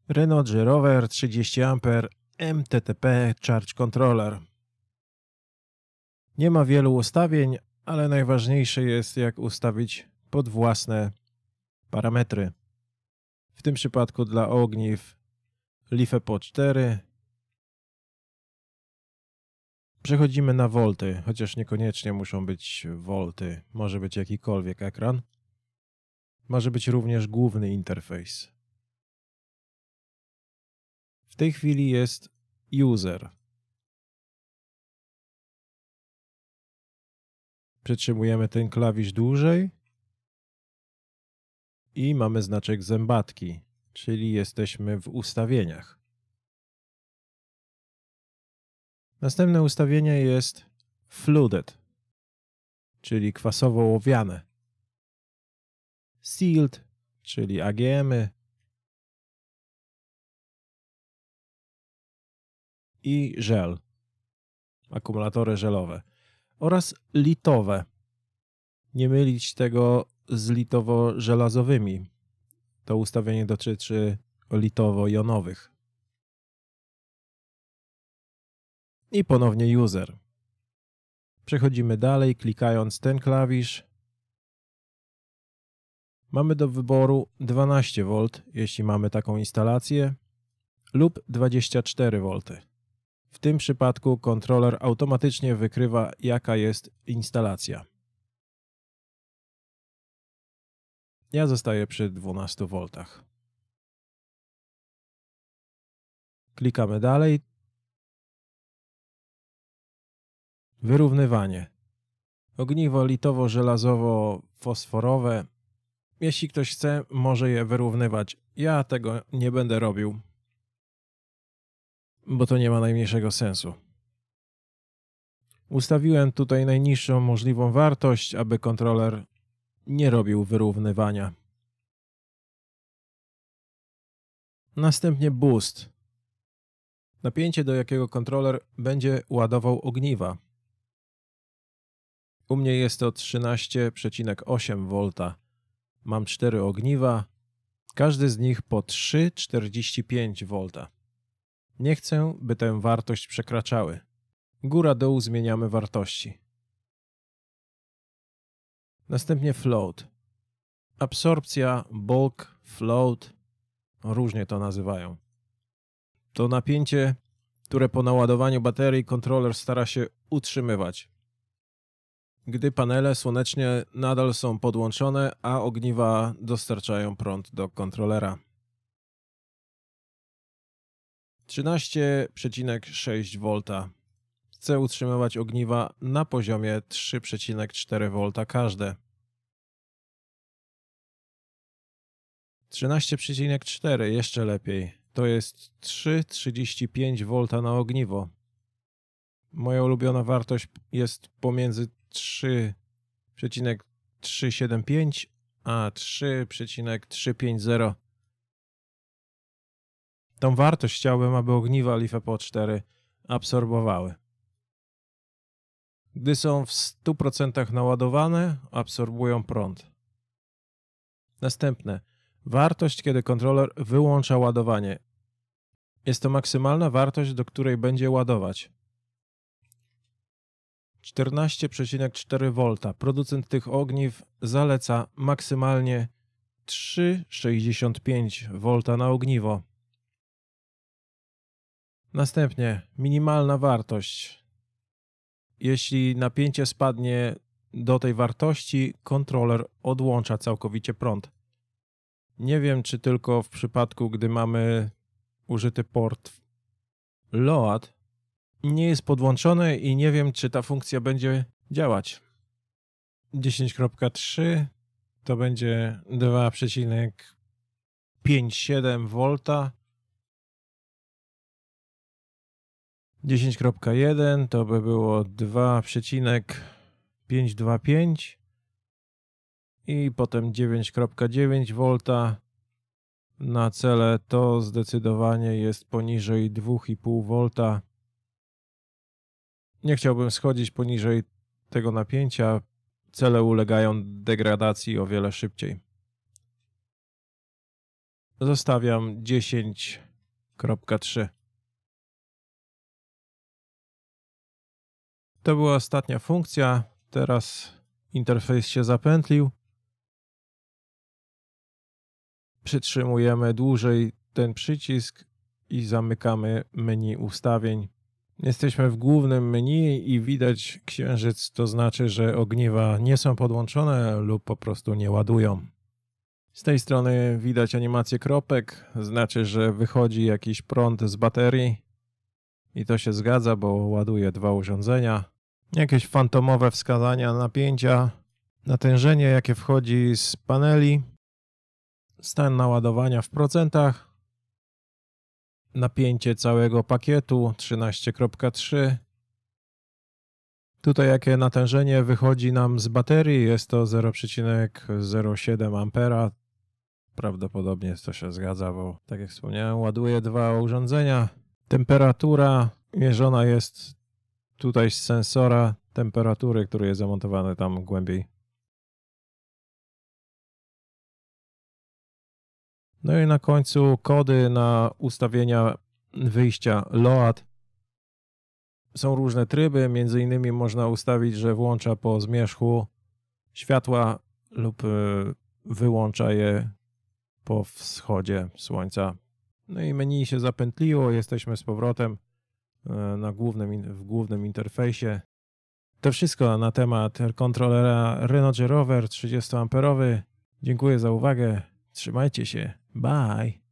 Renault G Rover 30A MTTP Charge Controller. Nie ma wielu ustawień, ale najważniejsze jest, jak ustawić pod własne parametry. W tym przypadku dla ogniw LiFePO 4 przechodzimy na wolty, chociaż niekoniecznie muszą być wolty. Może być jakikolwiek ekran. Może być również główny interfejs. W tej chwili jest user. Przytrzymujemy ten klawisz dłużej i mamy znaczek zębatki, czyli jesteśmy w ustawieniach. Następne ustawienie jest flooded, czyli kwasowo-łowiane. Sealed, czyli AGM-y. I żel, akumulatory żelowe. Oraz litowe. Nie mylić tego z litowo-żelazowymi. To ustawienie dotyczy litowo-jonowych. I ponownie user. Przechodzimy dalej, klikając ten klawisz. Mamy do wyboru 12V, jeśli mamy taką instalację, lub 24V. W tym przypadku kontroler automatycznie wykrywa, jaka jest instalacja. Ja zostaję przy 12V. Klikamy dalej. Wyrównywanie. Ogniwo litowo-żelazowo-fosforowe. Jeśli ktoś chce, może je wyrównywać. Ja tego nie będę robił, bo to nie ma najmniejszego sensu. Ustawiłem tutaj najniższą możliwą wartość, aby kontroler nie robił wyrównywania. Następnie boost. Napięcie, do jakiego kontroler będzie ładował ogniwa. U mnie jest to 13,8V. Mam 4 ogniwa, każdy z nich po 3,45V. Nie chcę, by tę wartość przekraczały. Góra-dół zmieniamy wartości. Następnie float. Absorpcja, bulk, float, różnie to nazywają. To napięcie, które po naładowaniu baterii kontroler stara się utrzymywać, gdy panele słoneczne nadal są podłączone, a ogniwa dostarczają prąd do kontrolera. 13,6V. Chcę utrzymywać ogniwa na poziomie 3,4V każde. 13,4 jeszcze lepiej. To jest 3,35V na ogniwo. Moja ulubiona wartość jest pomiędzy 3,375 a 3,350. Tą wartość chciałbym, aby ogniwa LiFePO 4 absorbowały. Gdy są w 100% naładowane, absorbują prąd. Następne. Wartość, kiedy kontroler wyłącza ładowanie. Jest to maksymalna wartość, do której będzie ładować. 14,4V. Producent tych ogniw zaleca maksymalnie 3,65V na ogniwo. Następnie minimalna wartość. Jeśli napięcie spadnie do tej wartości, kontroler odłącza całkowicie prąd. Nie wiem, czy tylko w przypadku, gdy mamy użyty port LOAD, nie jest podłączony i nie wiem, czy ta funkcja będzie działać. 10,3 to będzie 2,57V. 10,1 to by było 2,525 i potem 9,9V. Na cele to zdecydowanie jest poniżej 2,5V. Nie chciałbym schodzić poniżej tego napięcia. Cele ulegają degradacji o wiele szybciej. Zostawiam 10.3. To była ostatnia funkcja. Teraz interfejs się zapętlił. Przytrzymujemy dłużej ten przycisk i zamykamy menu ustawień. Jesteśmy w głównym menu i widać księżyc, to znaczy, że ogniwa nie są podłączone lub po prostu nie ładują. Z tej strony widać animację kropek, znaczy, że wychodzi jakiś prąd z baterii i to się zgadza, bo ładuje dwa urządzenia. Jakieś fantomowe wskazania napięcia, natężenie jakie wchodzi z paneli, stan naładowania w procentach, napięcie całego pakietu 13.3. Tutaj jakie natężenie wychodzi nam z baterii, jest to 0,07 ampera. Prawdopodobnie to się zgadza, bo tak jak wspomniałem, ładuje dwa urządzenia. Temperatura mierzona jest tutaj z sensora temperatury, który jest zamontowany tam głębiej. No i na końcu kody na ustawienia wyjścia LOAD. Są różne tryby, między innymi można ustawić, że włącza po zmierzchu światła lub wyłącza je po wschodzie słońca. No i menu się zapętliło, jesteśmy z powrotem w głównym interfejsie. To wszystko na temat kontrolera Renogy Rover 30 amperowy. Dziękuję za uwagę. Trzymajcie się. Bye.